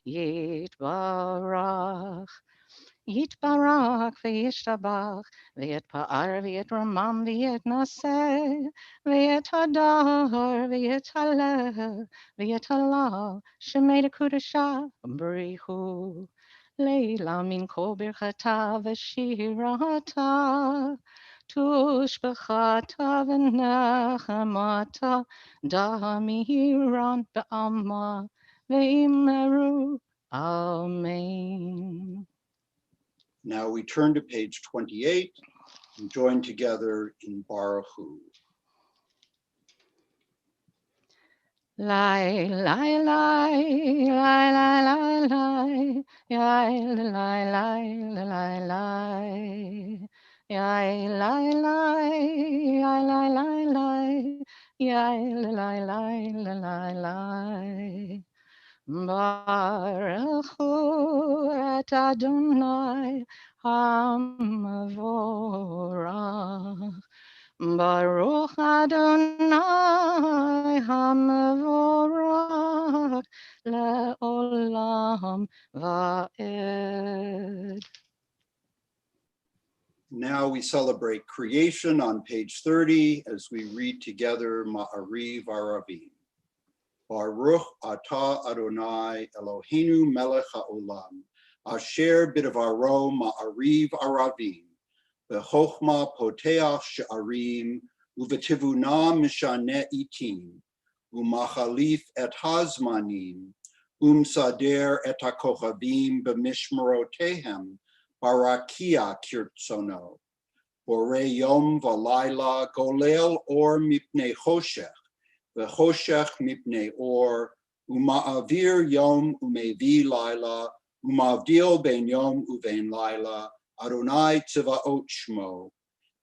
Yitbarach. Yitbarak v'yishtabach, v'yitpa'ar v'yitramam v'yitnaseh, v'yitadar v'yitaleh, v'yitalal, shemei dekudashah, b'rihu. Leila min kol birchata v'shirata, tushbechata v'nechamata, damiran b'alma v'imeru. Amen. Now we turn to page 28 and join together in Baruch Hu. Lie, lie, lie, lie, lie, lie, lie, lie, lie, lie, lie, lie. Yai, lie, lie, yai, lie, lie, lie, yai, lie, lie, lie, lie. Baruch hu et Adonai hamavorach. Baruch Adonai hamavorach leolam va'ed. Now we celebrate creation on page 30 as we read together Ma'ariv Aravim. Baruch atah Adonai Eloheinu melech haolam, asher bidvaro Ma'ariv Aravim, v'chochma poteach she'arim, uvetivuna mishane itim, umachalif et hazmanim, sader et hakochavim b'mishmerotehem, barakia kirtsono. Bore yom v'layla golel or mipnei choshech, v'choshech mipnei or, uma'avir yom umevi laila, umavdil ben yom uven laila, Adonai tziva'ot shmo,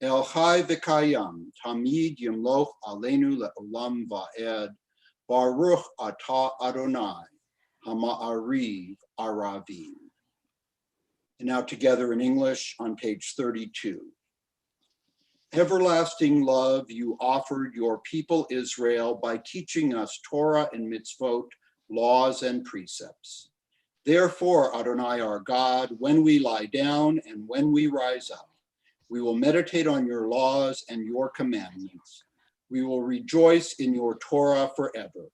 El chai v'kayam, tamid yimloch aleinu le'olam va'ed, Baruch atah Adonai, hama'ariv aravim. And now together in English on page 32. Everlasting love, you offered your people Israel by teaching us Torah and mitzvot, laws and precepts. Therefore, Adonai our God, when we lie down and when we rise up, we will meditate on your laws and your commandments. We will rejoice in your Torah forever.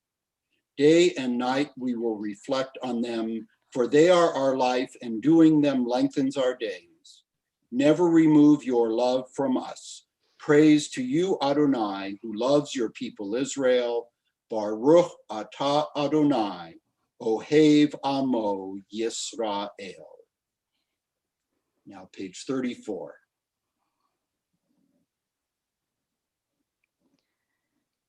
Day and night we will reflect on them, for they are our life, and doing them lengthens our days. Never remove your love from us. Praise to you, Adonai, who loves your people Israel. Baruch atah Adonai, Ohev Amo Yisrael. Now page 34.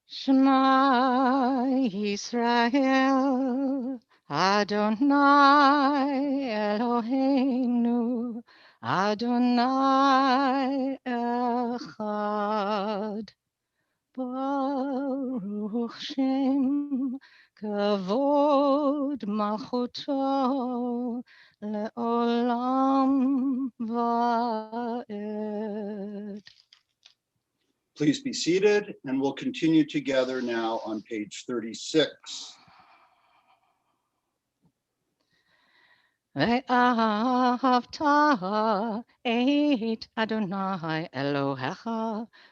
Shema Yisrael, Adonai Eloheinu, Adonai Echad. Baruch Shem, Kavod Malchuto, Leolam Va'ed. Please be seated, and we'll continue together now on page 36. ואהבת את אדוני אלוהיך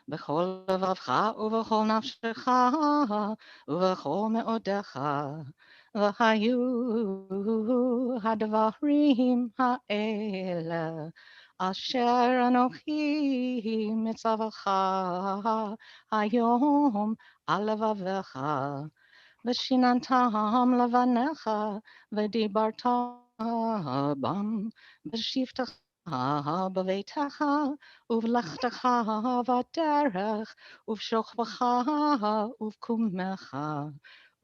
בכל לבבך ובכל נפשך ובכל מאודיך, והיו הדברים האלה אשר אנוכי מצווך היום על לבביך, ושיננתם לבניך ודיברת בם בשבתך בביתך ובלכתך בדרך ובשוכבך ובקומך,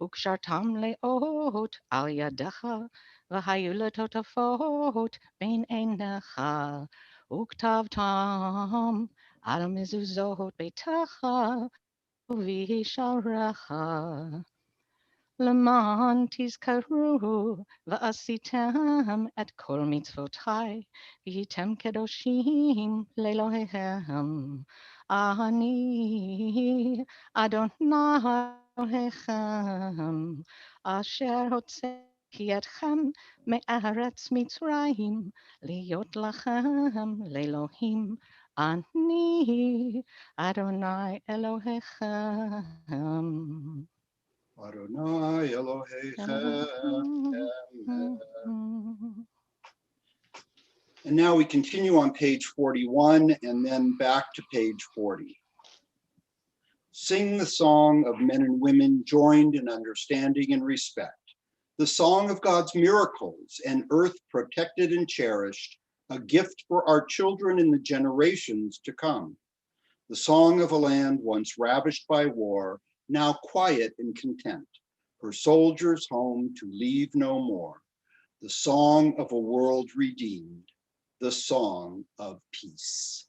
וקשרתם לאות על ידך, והיו לטוטפות בין עיניך, וכתבתם על מזוזות ביתך ובשעריך. למען תזכרו ועשיתם את כל מצוותי, והייתם קדושים לאלוהיהם. אני אדוני אלוהיכם, אשר הוצאתי כי אתכם מארץ מצרים, להיות לכם לאלוהים. אני אדוני אלוהיכם. Adonai Elohechem. And now we continue on page 41 and then back to page 40. Sing the song of men and women joined in understanding and respect, the song of God's miracles and earth protected and cherished, a gift for our children in the generations to come. The song of a land once ravished by war, now quiet and content, her soldiers home to leave no more. The song of a world redeemed, the song of peace.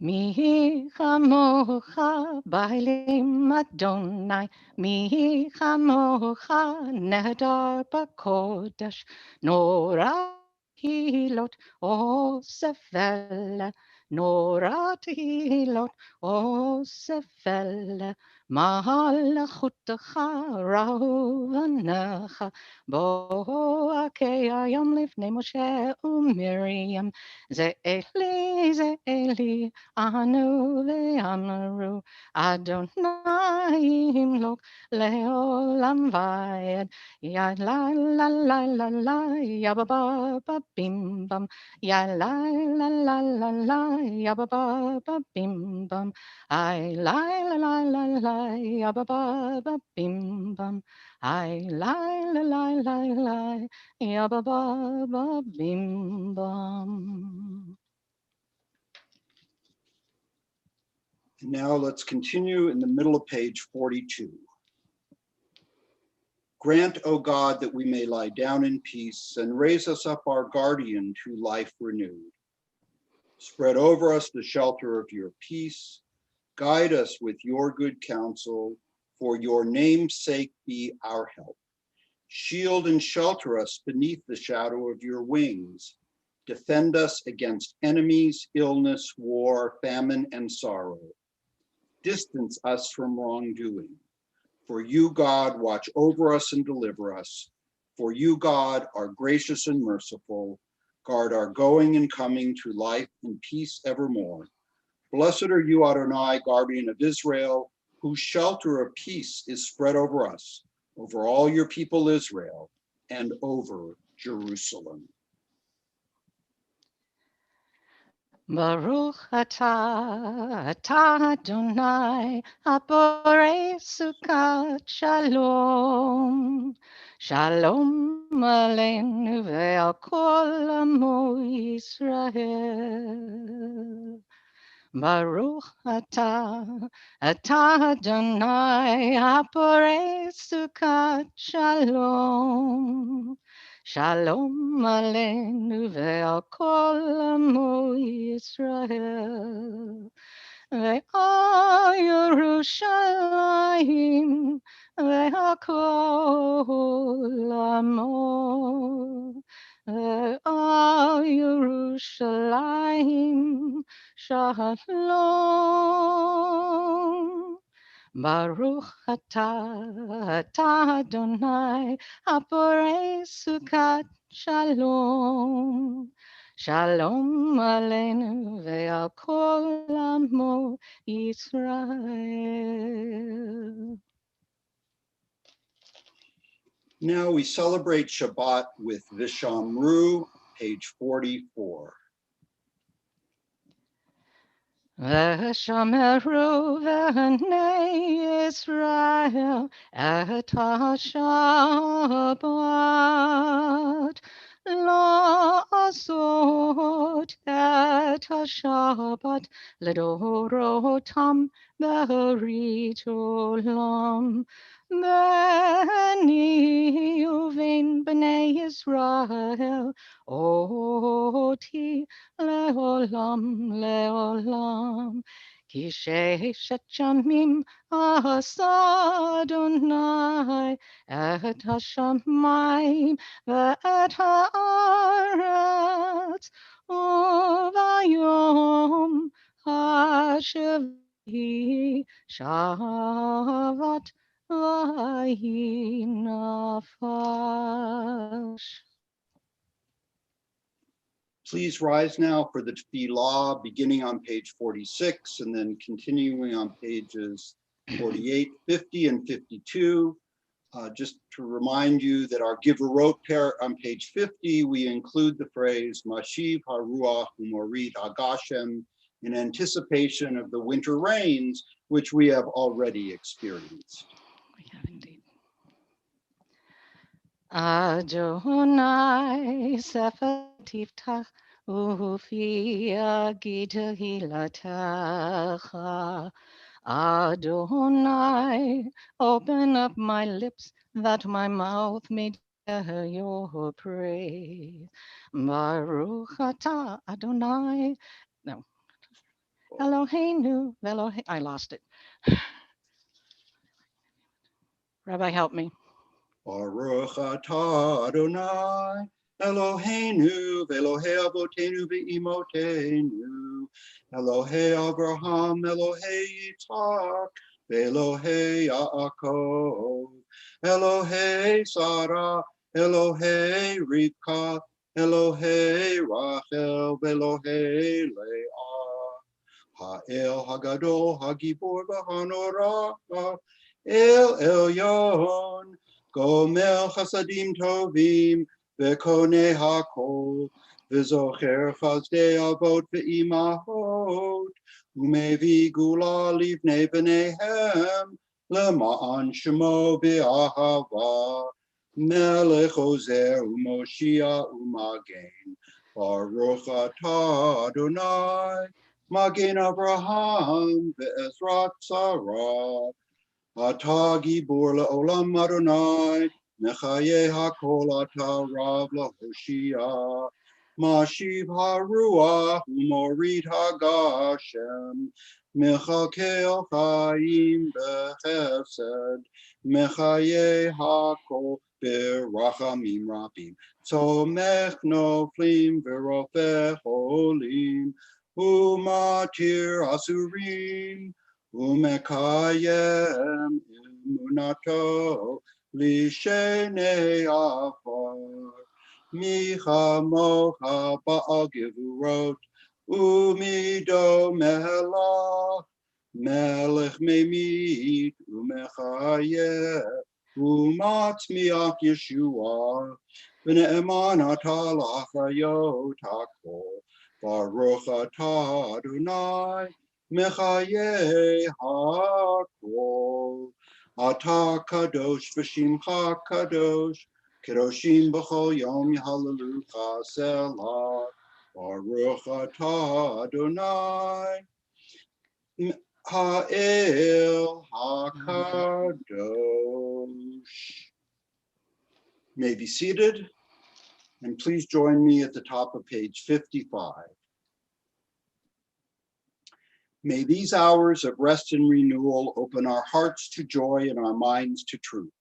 מי כמוך בעלים אדוני, מי כמוך נהדר בקודש, נורא תהילות אוסף נורא תהילות אוסף מלכותך ראו בניך, בוקע היום לפני משה ומרים, זה אלי, אנו ואמרו, אדוני ימלוך לעולם ועד. יא לה לה לה לה לה, יא ba ba ba bim bum. יא לה לה לה לה לה, יא ba ba ba bim bum. I la la la la la, יא ba ba ba bim bum. I la la la la la, יא ba ba ba bim bum. And now let's continue in the middle of page 42. Grant, O God, that we may lie down in peace and raise us up our guardian to life renewed. Spread over us the shelter of your peace. Guide us with your good counsel. For your name's sake be our help. Shield and shelter us beneath the shadow of your wings. Defend us against enemies, illness, war, famine, and sorrow. Distance us from wrongdoing. For you, God, watch over us and deliver us. For you, God, are gracious and merciful. Guard our going and coming to life and peace evermore. Blessed are you, Adonai, guardian of Israel, whose shelter of peace is spread over us, over all your people Israel, and over Jerusalem. Baruch atah Adonai, haborei sukat shalom. Shalom aleinu ve'al kol amo Yisrael. Baruch atah Adonai, haborei sukat shalom. Shalom aleinu ve'al kol amo Yisrael. Ve'al Yerushalayim ve'al kol amo. Ve'al Yerushalayim shalom. Baruch atah Adonai, haborei sukat shalom. Shalom aleinu ve'al kol amo Yisrael. Now we celebrate Shabbat with Vishamru, page 44. V'shameru v'nei Yisrael et ha-Shabbat la'asot et ha-Shabbat l'dorotam b'rit olam. Beni uvein b'nei Yisrael oti לעולם לעולם. כי ששת שמים עשה אדוני את השמיים ואת הארץ, וביום השביעי Shabbat vayi nafash. Please rise now for the tefillah, beginning on page 46 and then continuing on pages 48, 50, and 52. Just to remind you that our Giverot pair on page 50, we include the phrase Mashiv Haruach Umorit Hagashem in anticipation of the winter rains, which we have already experienced. We have indeed. Adonai Sefer Tiftach Ufi Agita Hilatecha. Adonai, open up my lips that my mouth may declare your praise. Baruch atah Adonai. No. Eloheinu, Elohe. I lost it. Rabbi, help me. Baruch atah Adonai, Eloheinu, Velohei Avotenu ve'imotenu, Elohei Abraham, Elohei Yitzhak, Velohei Yaakov, Elohei Sarah, Elohei Rivka, Elohei Rachel, Velohei Leah, Ha'el Hagadol, Hagibor v'Hanorah, El Elyon, Gomel Chasadim Tovim, Vekone Hakol, V'zocher Chazdei Avot Ve'imahot, Umevi Gula Livnei B'neihem, Lema'an Shemo B'ahava, Melech Ozer Umoshia Umagen, Baruch atah Adonai, Magen Abraham Ve'ezrat Sarah, Atah gibor le'olam Adonai, mechaye hakol atah rav lahoshia, mashiv haruach umorit hagashem, mechakel chaim bechesed, mechaye hakol berachamim rabim, tzomech noflim verofeh holim, umatir asurim, Umekayem emunato lishenei afar, michamocha ba'al gevurot, umido melech, melech memit, umechayeh, umatzmiach Yeshua, v'ne'eman atah l'achayot hakol, Baruch atah Adonai, Mechaye hakol, Ata kadosh v'shimcha kadosh, Kedoshim b'chol yom yahalelucha selah, Baruch atah Adonai, Ha'el hakadosh. May be seated, and please join me at the top of page 55. May these hours of rest and renewal open our hearts to joy and our minds to truth.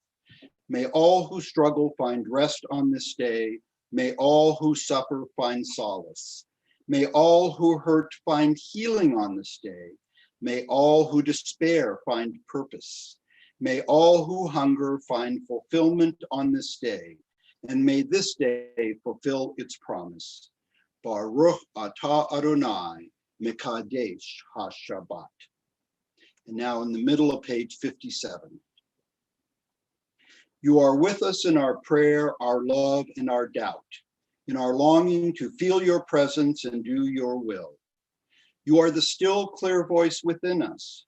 May all who struggle find rest on this day. May all who suffer find solace. May all who hurt find healing on this day. May all who despair find purpose. May all who hunger find fulfillment on this day. And may this day fulfill its promise. Baruch atah Adonai, Mekadesh HaShabbat. And now in the middle of page 57. You are with us in our prayer, our love, and our doubt, in our longing to feel your presence and do your will. You are the still, clear voice within us.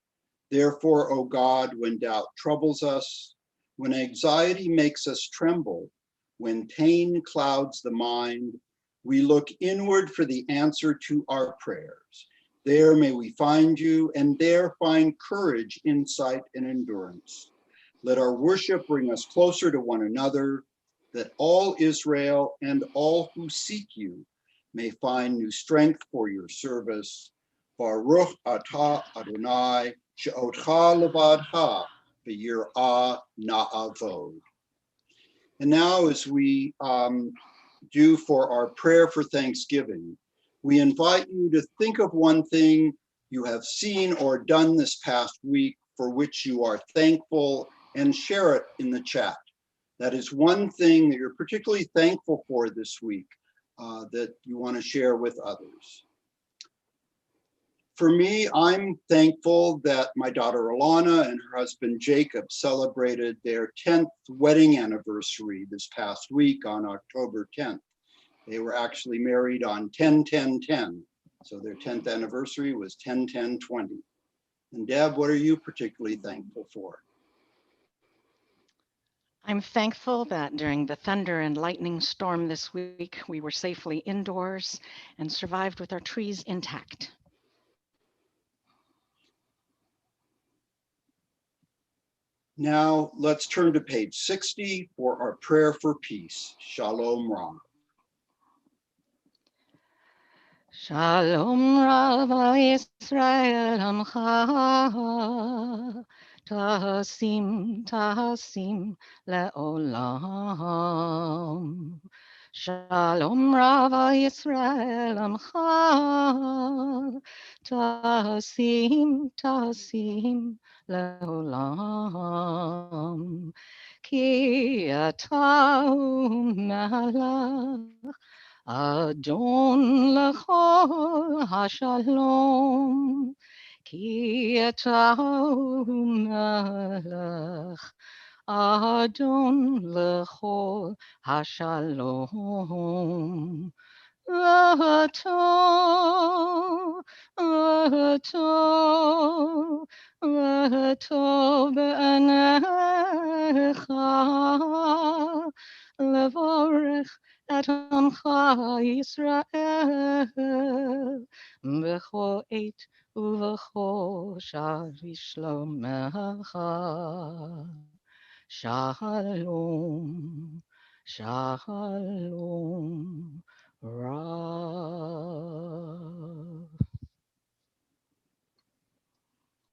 Therefore, O God, when doubt troubles us, when anxiety makes us tremble, when pain clouds the mind, we look inward for the answer to our prayers. There may we find you, and there find courage, insight, and endurance. Let our worship bring us closer to one another, that all Israel and all who seek you may find new strength for your service. Baruch atah Adonai, she'otcha levadcha, v'yirah na'avod. And now, as we do for our prayer for Thanksgiving, we invite you to think of one thing you have seen or done this past week for which you are thankful, and share it in the chat. That is one thing that you're particularly thankful for this week that you want to share with others. For me, I'm thankful that my daughter Alana and her husband Jacob celebrated their 10th wedding anniversary this past week on October 10th. They were actually married on 10-10-10. So their 10th anniversary was 10-10-20. And Deb, what are you particularly thankful for? I'm thankful that during the thunder and lightning storm this week, we were safely indoors and survived with our trees intact. Now let's turn to page 60 for our prayer for peace. Shalom Rav. Shalom Rav Yisrael Amcha, Tasim Tasim Leolam. Shalom Rav Yisrael Amcha, Tasim Tasim Leolam. Ki Atau Malach Adon lechol hashalom, ki atau melech. Adon lechol hashalom. V'ato, v'ato, v'ato b'anecha, levorech et Amcha Yisrael, b'chol eit uv'chol shar v'shlomecha. Shalom, shalom, Rav.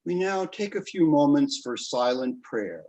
We now take a few moments for silent prayer.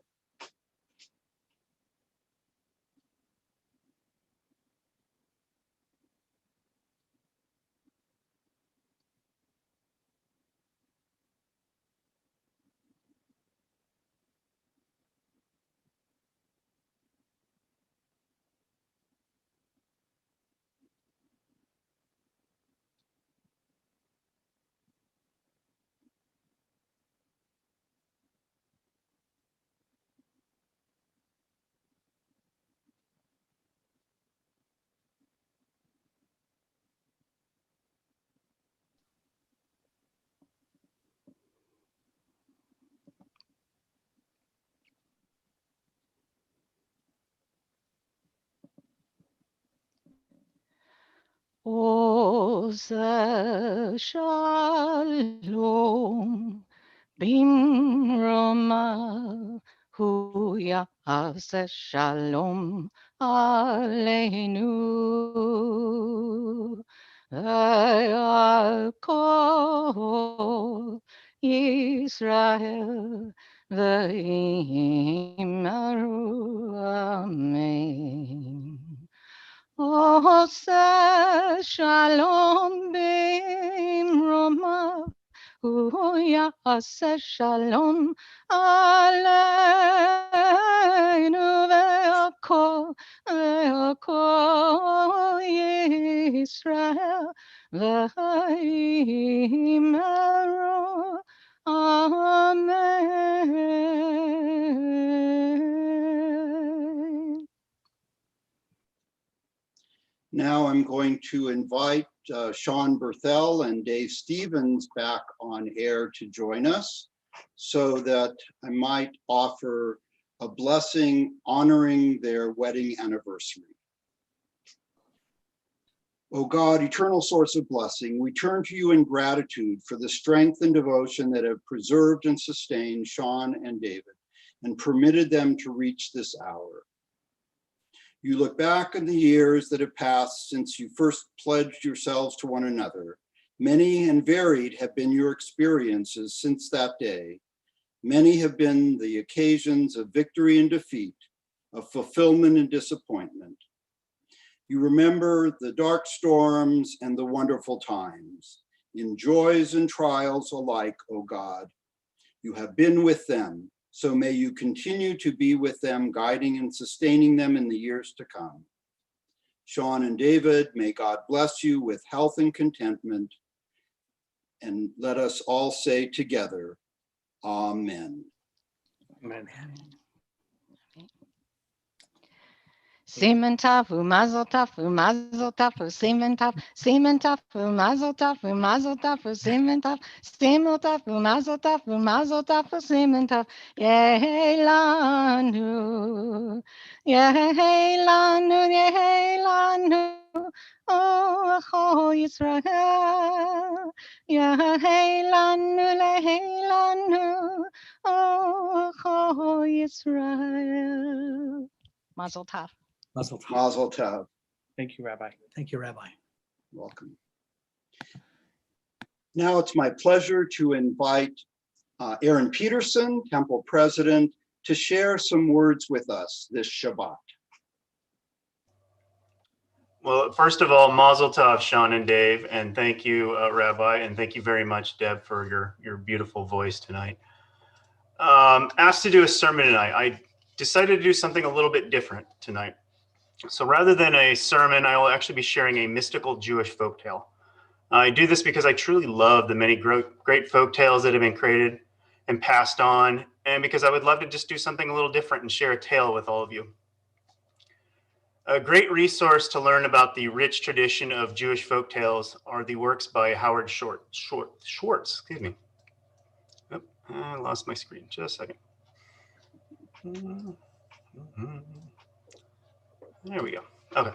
Oze shalom, bimroma, hu ya'aseh shalom aleinu. Al kol Yisrael v'yimaru amen. Ose shalom bimromav, hu ya'aseh shalom aleinu ve'akol Yisrael v'yimaru amen. Now I'm going to invite Sean Berthel and Dave Stevens back on air to join us so that I might offer a blessing honoring their wedding anniversary. O God, eternal source of blessing, we turn to you in gratitude for the strength and devotion that have preserved and sustained Sean and David and permitted them to reach this hour. You look back on the years that have passed since you first pledged yourselves to one another. Many and varied have been your experiences since that day. Many have been the occasions of victory and defeat, of fulfillment and disappointment. You remember the dark storms and the wonderful times. in joys and trials alike, O God. You have been with them, so may you continue to be with them, guiding and sustaining them in the years to come. Sean and David, may God bless you with health and contentment. And let us all say together, Amen. Amen. Semen tafu, mazel tafu, mazel tafu, semen tafu, mazel tafu, mazel tafu, semen tafu, mazel tafu, semen tafu, Yehelanu, Yehelanu, Yehelanu, oh, Acho Yisrael, Yehelanu, Lehelanu, oh, Acho Yisrael. Mazel tov. Mazel tov. Mazel tov. Thank you, Rabbi. Thank you, Rabbi. Welcome. Now it's my pleasure to invite Aaron Peterson, Temple President, to share some words with us this Shabbat. Well, first of all, Mazel Tov, Sean and Dave, and thank you, Rabbi, and thank you very much, Deb, for your beautiful voice tonight. Asked to do a sermon tonight. I decided to do something a little bit different tonight. So rather than a sermon, I will actually be sharing a mystical Jewish folktale. I do this because I truly love the many great folktales that have been created and passed on, and because I would love to just do something a little different and share a tale with all of you. A great resource to learn about the rich tradition of Jewish folktales are the works by Howard Schwartz. Excuse me. Oh, I lost my screen. Just a second. There we go. Okay.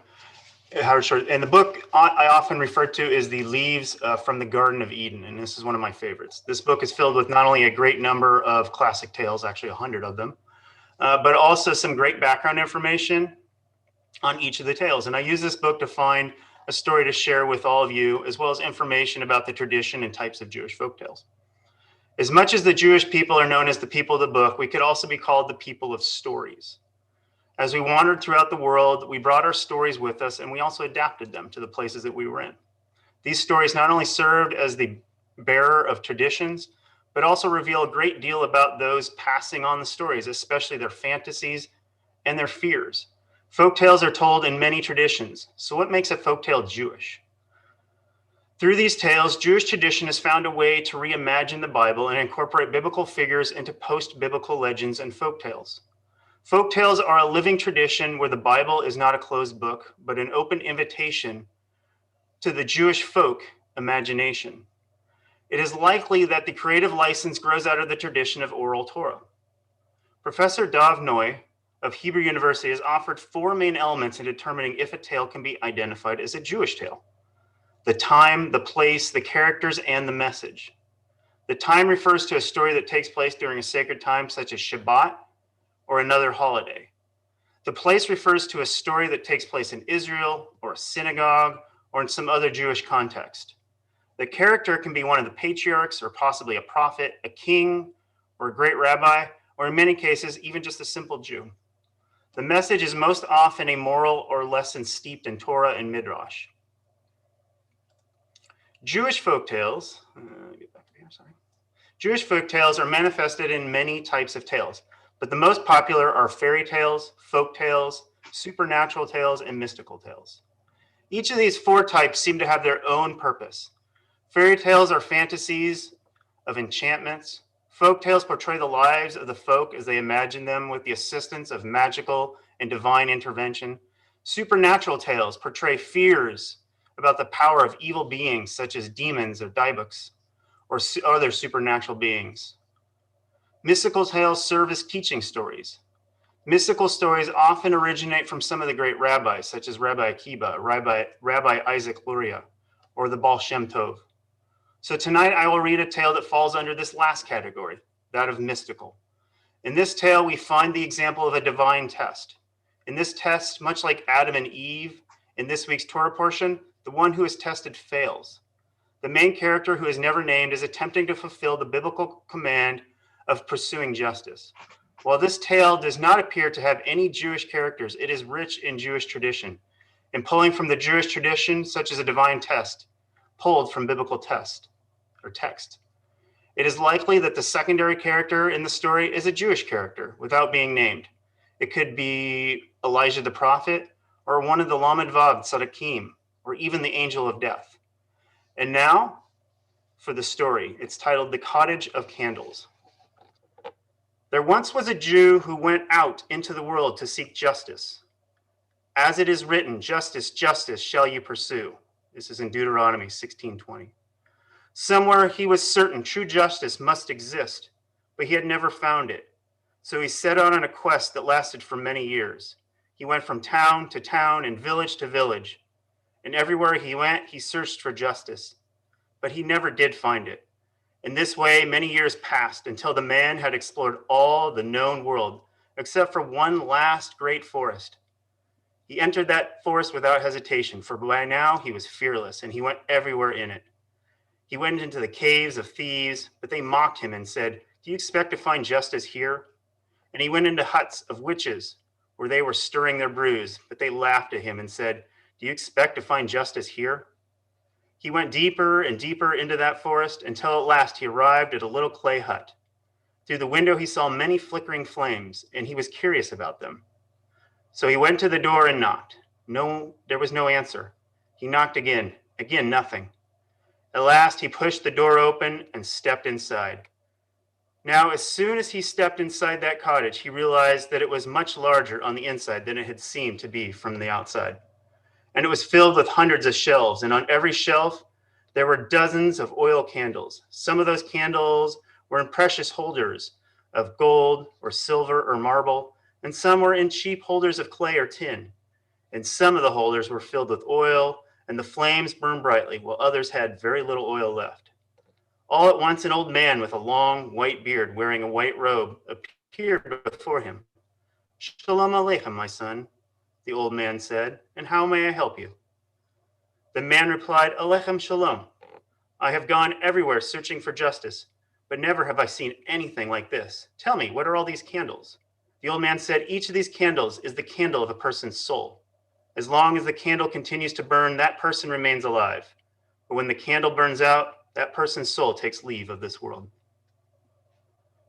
Howard Schwartz. And the book I often refer to is The Leaves from the Garden of Eden. And this is one of my favorites. This book is filled with not only a great number of classic tales, actually 100 of them, but also some great background information on each of the tales. And I use this book to find a story to share with all of you, as well as information about the tradition and types of Jewish folktales. As much as the Jewish people are known as the people of the book, we could also be called the people of stories. As we wandered throughout the world, we brought our stories with us, and we also adapted them to the places that we were in. These stories not only served as the bearer of traditions, but also reveal a great deal about those passing on the stories, especially their fantasies and their fears. Folktales are told in many traditions. So what makes a folktale Jewish? Through these tales, Jewish tradition has found a way to reimagine the Bible and incorporate biblical figures into post-biblical legends and folktales. Folktales are a living tradition where the Bible is not a closed book, but an open invitation to the Jewish folk imagination. It is likely that the creative license grows out of the tradition of oral Torah. Professor Dov Noy of Hebrew University has offered 4 main elements in determining if a tale can be identified as a Jewish tale: the time, the place, the characters, and the message. The time refers to a story that takes place during a sacred time, such as Shabbat or another holiday. The place refers to a story that takes place in Israel or a synagogue or in some other Jewish context. The character can be one of the patriarchs or possibly a prophet, a king, or a great rabbi, or in many cases, even just a simple Jew. The message is most often a moral or lesson steeped in Torah and Midrash. Jewish folktales, Jewish folktales are manifested in many types of tales, but the most popular are fairy tales, folk tales, supernatural tales, and mystical tales. Each of these 4 types seem to have their own purpose. Fairy tales are fantasies of enchantments. Folk tales portray the lives of the folk as they imagine them with the assistance of magical and divine intervention. Supernatural tales portray fears about the power of evil beings such as demons or diebuks or other supernatural beings. Mystical tales serve as teaching stories. Mystical stories often originate from some of the great rabbis, such as Rabbi Akiba, Rabbi Isaac Luria, or the Baal Shem Tov. So tonight I will read a tale that falls under this last category, that of mystical. In this tale, we find the example of a divine test. In this test, much like Adam and Eve, in this week's Torah portion, the one who is tested fails. The main character, who is never named, is attempting to fulfill the biblical command of pursuing justice. While this tale does not appear to have any Jewish characters, it is rich in Jewish tradition, and pulling from the Jewish tradition, such as a divine test, pulled from biblical text. or text. It is likely that the secondary character in the story is a Jewish character without being named. It could be Elijah the prophet, or one of the Lamed Vav Tzaddikim, or even the angel of death. And now for the story. It's titled The Cottage of Candles. There once was a Jew who went out into the world to seek justice. As it is written, justice, justice shall you pursue. This is in Deuteronomy 16:20. Somewhere he was certain true justice must exist, but he had never found it. So he set out on a quest that lasted for many years. He went from town to town and village to village, and everywhere he went, he searched for justice, but he never did find it. In this way, many years passed until the man had explored all the known world, except for one last great forest. He entered that forest without hesitation, for by now he was fearless, and he went everywhere in it. He went into the caves of thieves, but they mocked him and said, "Do you expect to find justice here?" And he went into huts of witches, where they were stirring their brews, but they laughed at him and said, "Do you expect to find justice here?" He went deeper and deeper into that forest until at last he arrived at a little clay hut. Through the window he saw many flickering flames, and he was curious about them. So he went to the door and knocked. No, there was no answer. He knocked again, nothing. At last he pushed the door open and stepped inside. Now, as soon as he stepped inside that cottage, he realized that it was much larger on the inside than it had seemed to be from the outside. And it was filled with hundreds of shelves, and on every shelf there were dozens of oil candles. Some of those candles were in precious holders of gold or silver or marble, and some were in cheap holders of clay or tin. And some of the holders were filled with oil, and the flames burned brightly, while others had very little oil left. All at once, an old man with a long white beard, wearing a white robe, appeared before him. "Shalom Aleichem, my son," the old man said, "and how may I help you?" The man replied, "Aleichem shalom. I have gone everywhere searching for justice, but never have I seen anything like this. Tell me, what are all these candles?" The old man said, "Each of these candles is the candle of a person's soul. As long as the candle continues to burn, that person remains alive. But when the candle burns out, that person's soul takes leave of this world."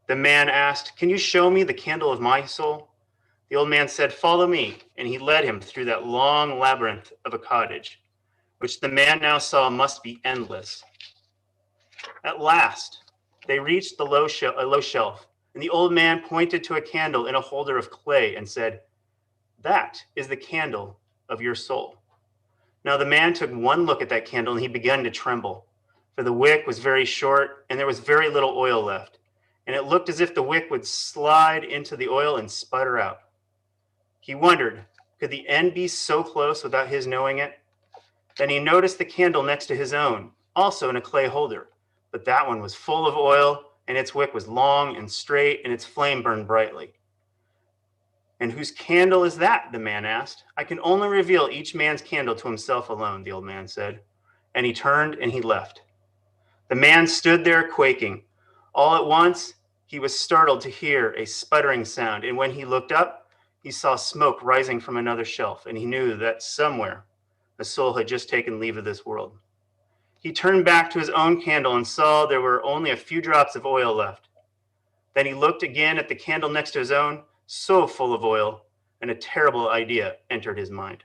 The man asked, "Can you show me the candle of my soul?" The old man said, "Follow me," and he led him through that long labyrinth of a cottage, which the man now saw must be endless. At last, they reached a low shelf, and the old man pointed to a candle in a holder of clay and said, "That is the candle of your soul." Now the man took one look at that candle and he began to tremble, for the wick was very short and there was very little oil left, and it looked as if the wick would slide into the oil and sputter out. He wondered, could the end be so close without his knowing it? Then he noticed the candle next to his own, also in a clay holder, but that one was full of oil, and its wick was long and straight, and its flame burned brightly. "And whose candle is that?" the man asked. "I can only reveal each man's candle to himself alone," the old man said. And he turned and he left. The man stood there quaking. All at once, he was startled to hear a sputtering sound, and when he looked up, he saw smoke rising from another shelf, and he knew that somewhere a soul had just taken leave of this world. He turned back to his own candle and saw there were only a few drops of oil left. Then he looked again at the candle next to his own, so full of oil, and a terrible idea entered his mind.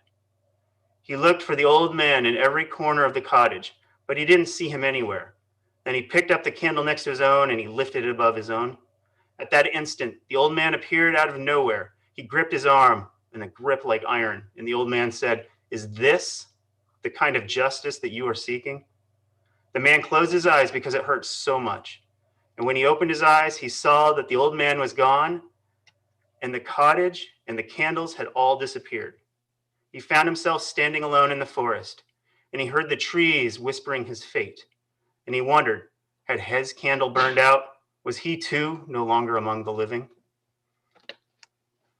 He looked for the old man in every corner of the cottage, but he didn't see him anywhere. Then he picked up the candle next to his own and he lifted it above his own. At that instant, the old man appeared out of nowhere. He gripped his arm in a grip like iron, and the old man said, "Is this the kind of justice that you are seeking?" The man closed his eyes because it hurt so much. And when he opened his eyes, he saw that the old man was gone, and the cottage and the candles had all disappeared. He found himself standing alone in the forest, and he heard the trees whispering his fate. And he wondered, had his candle burned out? Was he too no longer among the living?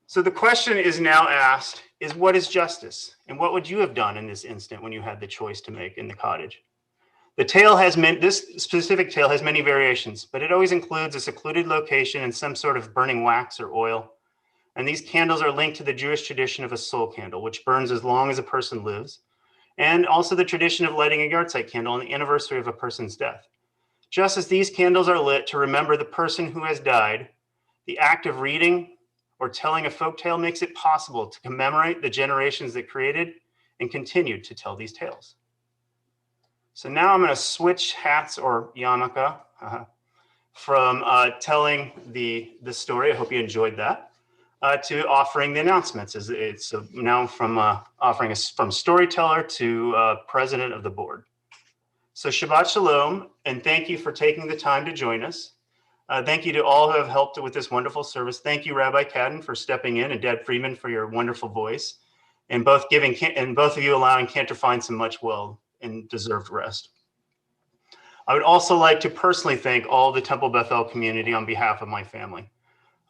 So the question is now asked is, what is justice? And what would you have done in this instant when you had the choice to make in the cottage? This specific tale has many variations, but it always includes a secluded location and some sort of burning wax or oil. And these candles are linked to the Jewish tradition of a soul candle, which burns as long as a person lives, and also the tradition of lighting a yahrzeit candle on the anniversary of a person's death. Just as these candles are lit to remember the person who has died, the act of reading or telling a folktale makes it possible to commemorate the generations that created and continued to tell these tales. So now I'm going to switch hats, or yarmulke, from telling the story. I hope you enjoyed that. To offering the announcements. It's now from offering from storyteller to president of the board. So Shabbat Shalom, and thank you for taking the time to join us. Thank you to all who have helped with this wonderful service. Thank you, Rabbi Cadden, for stepping in, and Dad Friedman for your wonderful voice, and both of you allowing Cantor find some much well and deserved rest. I would also like to personally thank all the Temple Bethel community on behalf of my family.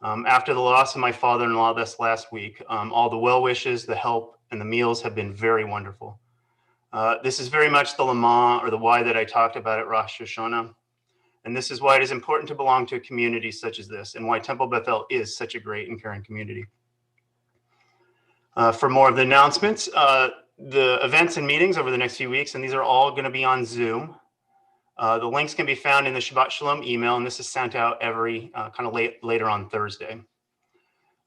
After the loss of my father-in-law this last week, all the well wishes, the help, and the meals have been very wonderful. This is very much the Lama, or the why that I talked about at Rosh Hashanah. And this is why it is important to belong to a community such as this, and why Temple Bethel is such a great and caring community. For more of the announcements, the events and meetings over the next few weeks, and these are all going to be on Zoom. The links can be found in the Shabbat Shalom email, and this is sent out every later on Thursday.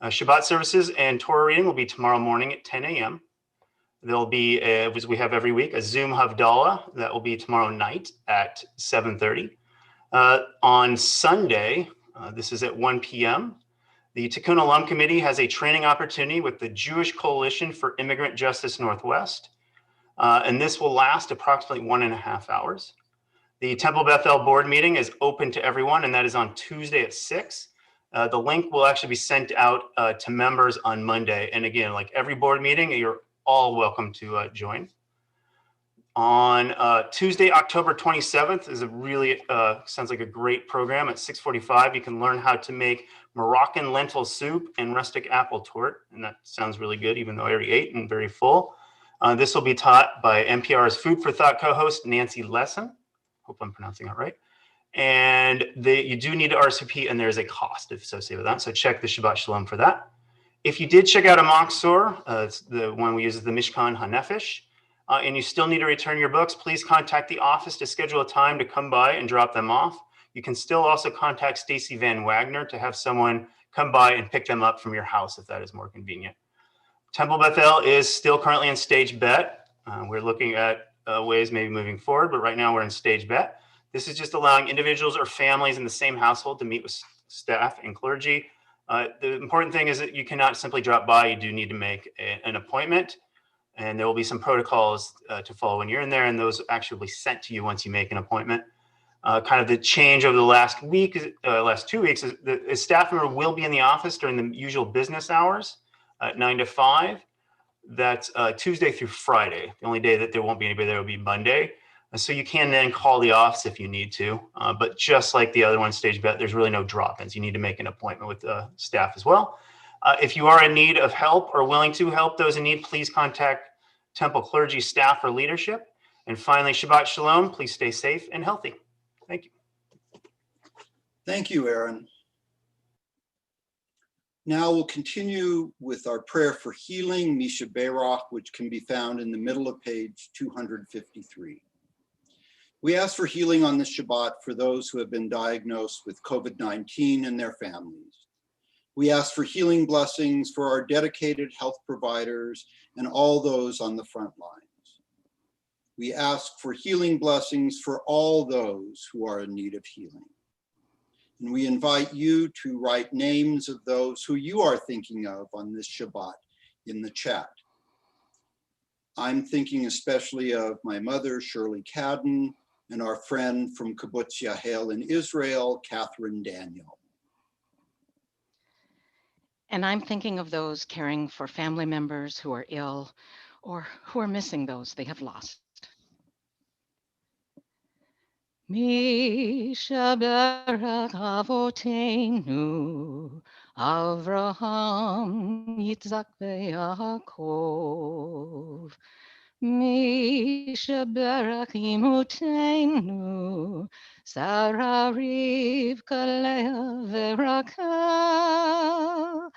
Shabbat services and Torah reading will be tomorrow morning at 10 a.m. There'll be, as we have every week, a Zoom Havdalah that will be tomorrow night at 7:30. On Sunday, this is at 1 p.m., the Tikkun Olam Committee has a training opportunity with the Jewish Coalition for Immigrant Justice Northwest, and this will last approximately 1.5 hours. The Temple Bethel board meeting is open to everyone, and that is on Tuesday at 6. The link will actually be sent out to members on Monday. And again, like every board meeting, you're all welcome to join. On Tuesday, October 27th is a really, sounds like a great program. At 6:45, you can learn how to make Moroccan lentil soup and rustic apple tort. And that sounds really good, even though I already ate and very full. This will be taught by NPR's Food for Thought co-host, Nancy Lesson. Hope I'm pronouncing that right. And you do need to RSVP, and there's a cost associated with that. So check the Shabbat Shalom for that. If you did check out a Moksor, it's the one we use is the Mishkan HaNefesh, and you still need to return your books, please contact the office to schedule a time to come by and drop them off. You can still also contact Stacy Van Wagner to have someone come by and pick them up from your house if that is more convenient. Temple Bethel is still currently in stage bet. We're looking at ways maybe moving forward, but right now we're in stage bet. This is just allowing individuals or families in the same household to meet with staff and clergy. The important thing is that you cannot simply drop by. You do need to make an appointment, and there will be some protocols to follow when you're in there, and those actually will be sent to you once you make an appointment. Kind of the change over the last week, last 2 weeks, is the staff member will be in the office during the usual business hours at 9 to 5. That's Tuesday through Friday. The only day that there won't be anybody there will be Monday. So you can then call the office if you need to. But just like the other one, stage bet, there's really no drop-ins. You need to make an appointment with the staff as well. If you are in need of help or willing to help those in need, please contact Temple clergy, staff, or leadership. And finally, Shabbat Shalom. Please stay safe and healthy. Thank you. Thank you, Aaron. Now we'll continue with our prayer for healing, Misha Berach, which can be found in the middle of page 253. We ask for healing on this Shabbat for those who have been diagnosed with COVID-19 and their families. We ask for healing blessings for our dedicated health providers and all those on the front lines. We ask for healing blessings for all those who are in need of healing. And we invite you to write names of those who you are thinking of on this Shabbat in the chat. I'm thinking especially of my mother, Shirley Cadden, and our friend from Kibbutz Yahel in Israel, Catherine Daniel. And I'm thinking of those caring for family members who are ill or who are missing those they have lost. Misha Berach Avoteinu, Avraham, Yitzhak, veYaakov. Misha Berach Imutenu, Sarah, Rivka, Leah, veRachel.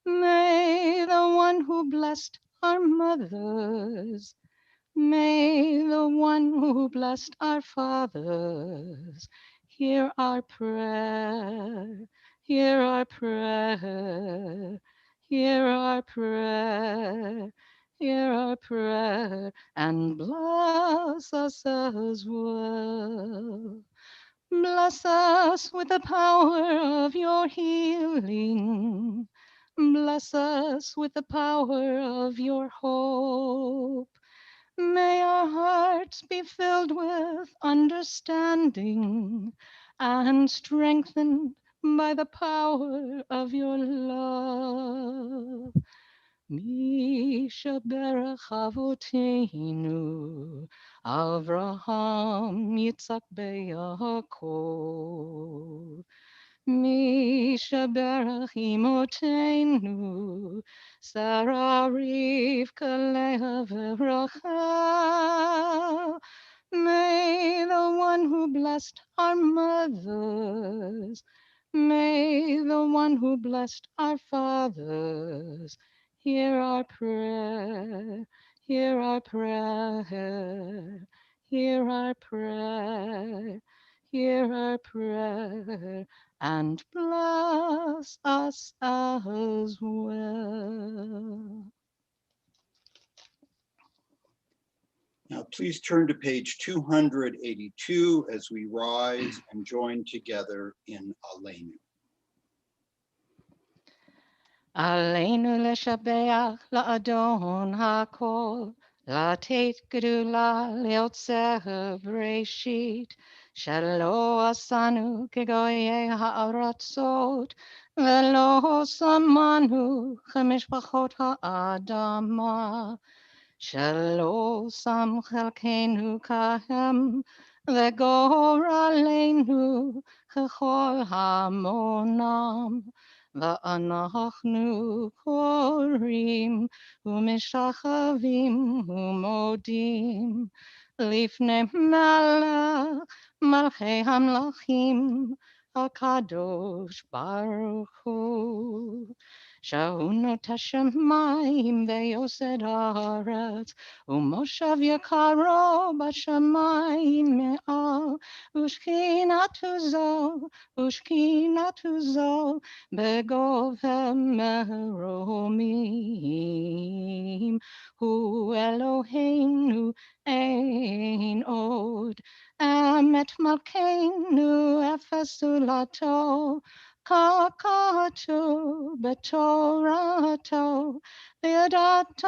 May the one who blessed our mothers, may the one who blessed our fathers hear our prayer, hear our prayer, hear our prayer, hear our prayer, and bless us as well. Bless us with the power of your healing. Bless us with the power of your hope. May our hearts be filled with understanding and strengthened by the power of your love. Mishaberach Avotenu, Avraham, Yitzhak, Yaakov. Mishaberach Imotenu, Sarah, Rivka, Leah, Rachel. May the one who blessed our mothers, may the one who blessed our fathers, hear our prayer, hear our prayer, hear our prayer, hear our prayer, and bless us as well. Now, please turn to page 282 as we rise and join together in Aleinu. Aleinu leshabeach la'adon hakol, la'tet gedula leotzer breshit, shelo asanu kegoye ha'aratzot, velo samanu chemishpachot ha'adama. שלא שם חלקנו כהם, וגורלנו ככל המונם. ואנחנו קוראים ומשחווים ומודים לפני מלך מלכי המלכים הקדוש ברוך הוא. שהוא את השמיים ויוסד הארץ, ומושב יקרו בשמיים מעל, ושכינתו זו בגובה מרומים. הוא אלוהינו אין עוד, אמת מלכנו אפס זולתו, ככתוב בתורתו, וידעת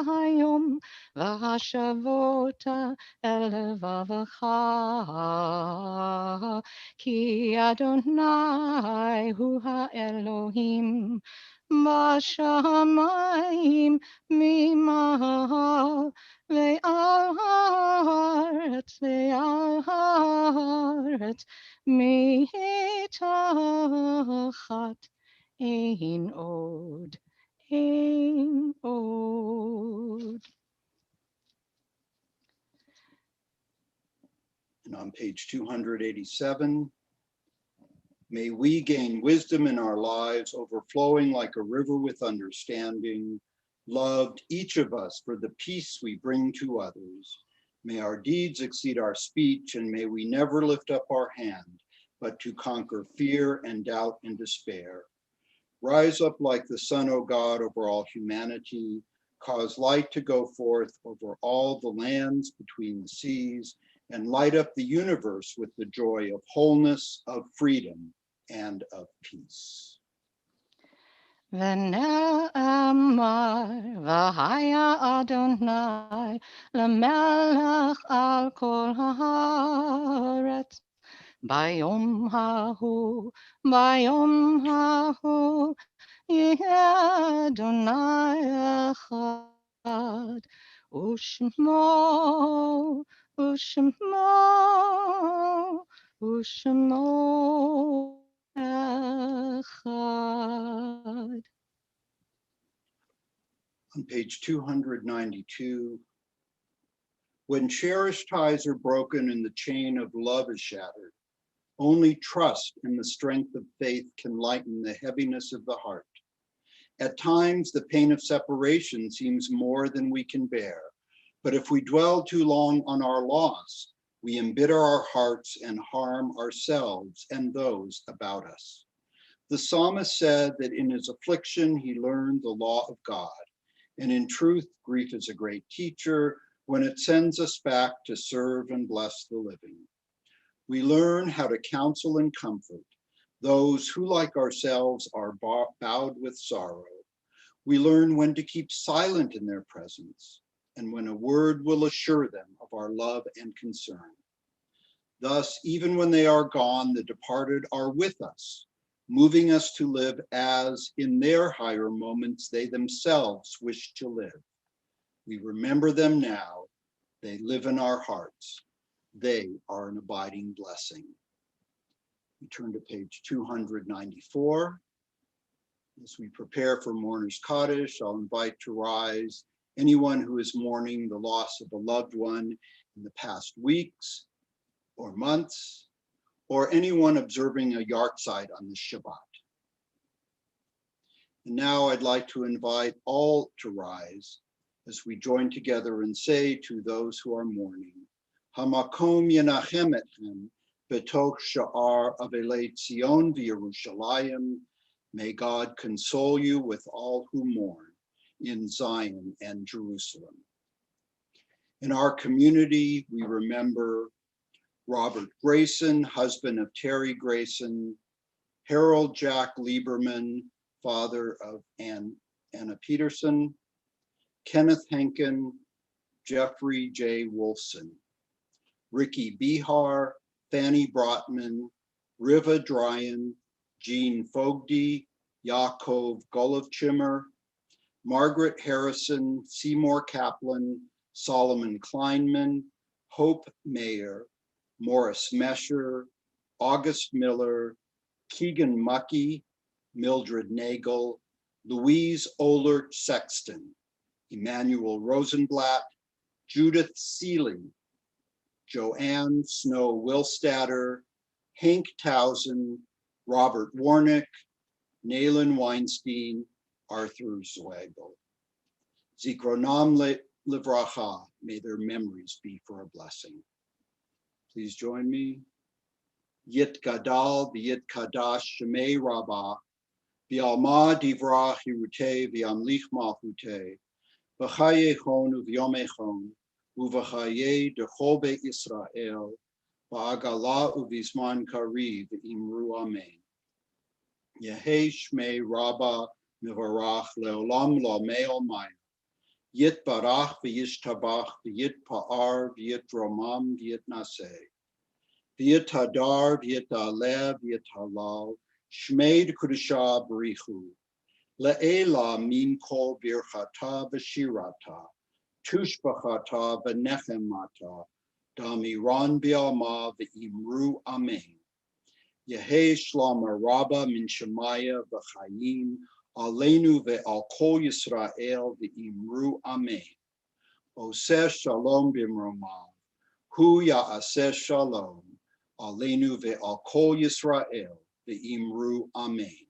היום, והשבות אל לבבך, כי אדוני הוא האלוהים, בשמיים ממעל, ועל הארץ, מתחת אין עוד, אין עוד. And on page 287, may we gain wisdom in our lives, overflowing like a river with understanding, loved each of us for the peace we bring to others. May our deeds exceed our speech, and may we never lift up our hand, but to conquer fear and doubt and despair. Rise up like the sun, O God, over all humanity. Cause light to go forth over all the lands between the seas, and light up the universe with the joy of wholeness, of freedom, and of peace. ונאמר, והיה אדוני למלך על כל הארץ. ביום ההוא, יהיה אדוני אחד, ושמו אחד. On page 292, when cherished ties are broken and the chain of love is shattered, only trust in the strength of faith can lighten the heaviness of the heart. At times, the pain of separation seems more than we can bear, but if we dwell too long on our loss, We embitter our hearts and harm ourselves and those about us. The psalmist said that in his affliction, he learned the law of God. And in truth, grief is a great teacher when it sends us back to serve and bless the living. We learn how to counsel and comfort those who, like ourselves, are bowed with sorrow. We learn when to keep silent in their presence and when a word will assure them of our love and concern. Thus, even when they are gone, the departed are with us, moving us to live as, in their higher moments, they themselves wish to live. We remember them now. They live in our hearts. They are an abiding blessing. We turn to page 294. As we prepare for Mourner's Kaddish, I'll invite to rise anyone who is mourning the loss of a loved one in the past weeks or months, or anyone observing a yahrzeit on the Shabbat. And now I'd like to invite all to rise as we join together and say to those who are mourning, Hamakom Yenachem Etchem Betoch Sha'ar Avelei Tzion v'Yerushalayim. May God console you with all who mourn in Zion and Jerusalem. In our community, we remember Robert Grayson, husband of Terry Grayson, Harold Jack Lieberman, father of Anna Peterson, Kenneth Henkin, Jeffrey J. Wolfson, Ricky Bihar, Fanny Brotman, Riva Dryan, Jean Fogdy, Yaakov Golovchimmer, Margaret Harrison, Seymour Kaplan, Solomon Kleinman, Hope Mayer, Morris Mesher, August Miller, Keegan Mucky, Mildred Nagel, Louise Ohlert Sexton, Emmanuel Rosenblatt, Judith Seeley, Joanne Snow Wilstatter, Hank Towson, Robert Warnick, Nayland Weinstein, Arthur Zweigel. Zikronam Livracha, may their memories be for a blessing. Please join me. Yit Gadal v'yit Kadash Shemei Rabbah, v'alma divrach hirute v'amlich malchute, v'chayechon u'v'yomechon, u'v'chaye dechol beit Yisrael, v'agala u'v'zman kariv v'imru amen. Yehei Shmei Rabbah mivarach leolam lo me'ol maya. Yit barach v'yishtabach v'yit pa'ar v'yit romam v'yit naseh. V'yit hadar v'yit alev v'yit halal. Shmei d'kudusha b'richu. Le'ela min kol birchata v'shirata. Tushbachata v'nechemata. Damiran bi'alma v'imru amen. Yehei shlama rabba min shemaya v'chayim. Aleinu ve'al kol Yisrael v'imru amen. Oseh shalom b'mromav. Hu ya'aseh shalom. Aleinu ve'al kol Yisrael v'imru amen.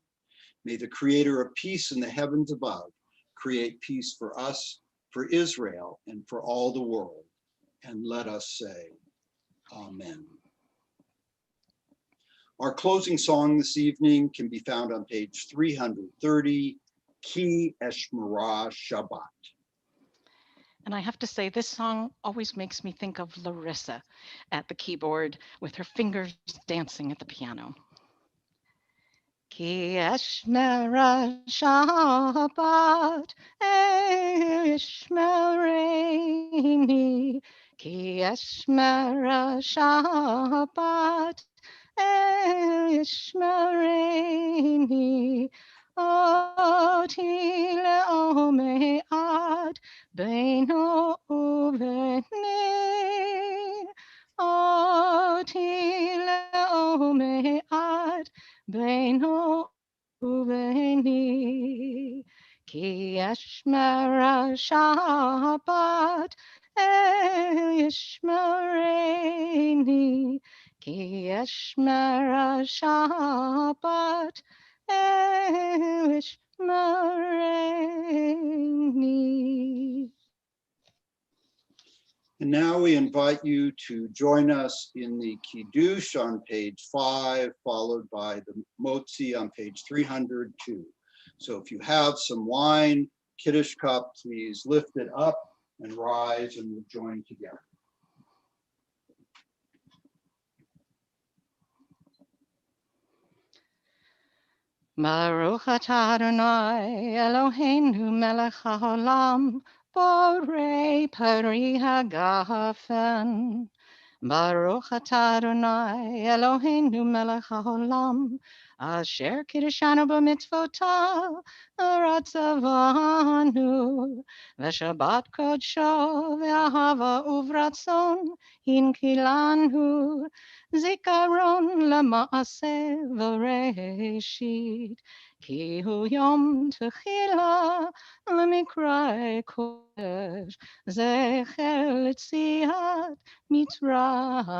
May the creator of peace in the heavens above create peace for us, for Israel, and for all the world. And let us say, amen. Our closing song this evening can be found on page 330, Ki Eshmerah Shabbat. And I have to say, this song always makes me think of Larissa at the keyboard with her fingers dancing at the piano. Ki Eshmerah Shabbat, Eshmereini. Ki Eshmerah Shabbat, Eshmereini. Oti le'omei ad beino uveni. Oti le'omei ad beino uveni. Ki Eshmerah Shabbat, Eshmereini. Ki Eshmerah Shabbat, Eshmereini. And now we invite you to join us in the Kiddush on page 5, followed by the Motzi on page 302. So if you have some wine, Kiddush cup, please lift it up and rise, and we'll join together. Baruch atah Adonai Eloheinu melech haolam borei pari hagafen. Baruch atah Adonai Eloheinu melech haolam asher kiddushanu b'mitzvotav ratzavanu v'shabbat kodsho v'ahava uvratzon hinkilanu zikaron lema'aseh v'reshit ki hu yom techila lemikra kodesh zecher l'tziat Mitzrayim,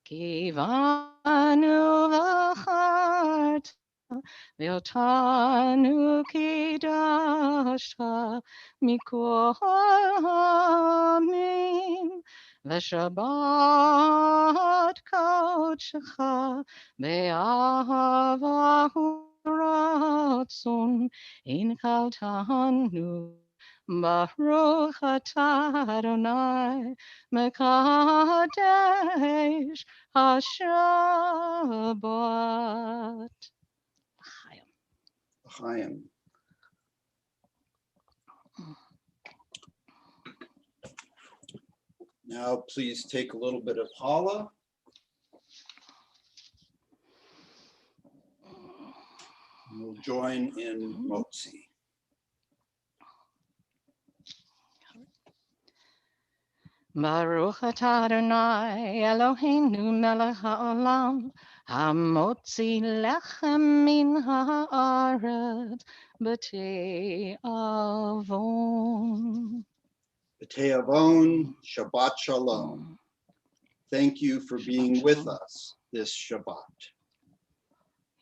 Kivanu v'charta, v'otanu kidashta, mikol ha'amim, v'shabbat kodshecha, be'ahava u'ratzon, inkaltanu. Baruch atah Adonai Mekadesh HaShabbat. Chaim. Now, please take a little bit of challah. We'll join in Motzi. Baruch atah Adonai Eloheinu melech haolam hamotzi lechem min haaretz b'tei avon. B'tei avon, Shabbat Shalom. Thank you for being with us this Shabbat.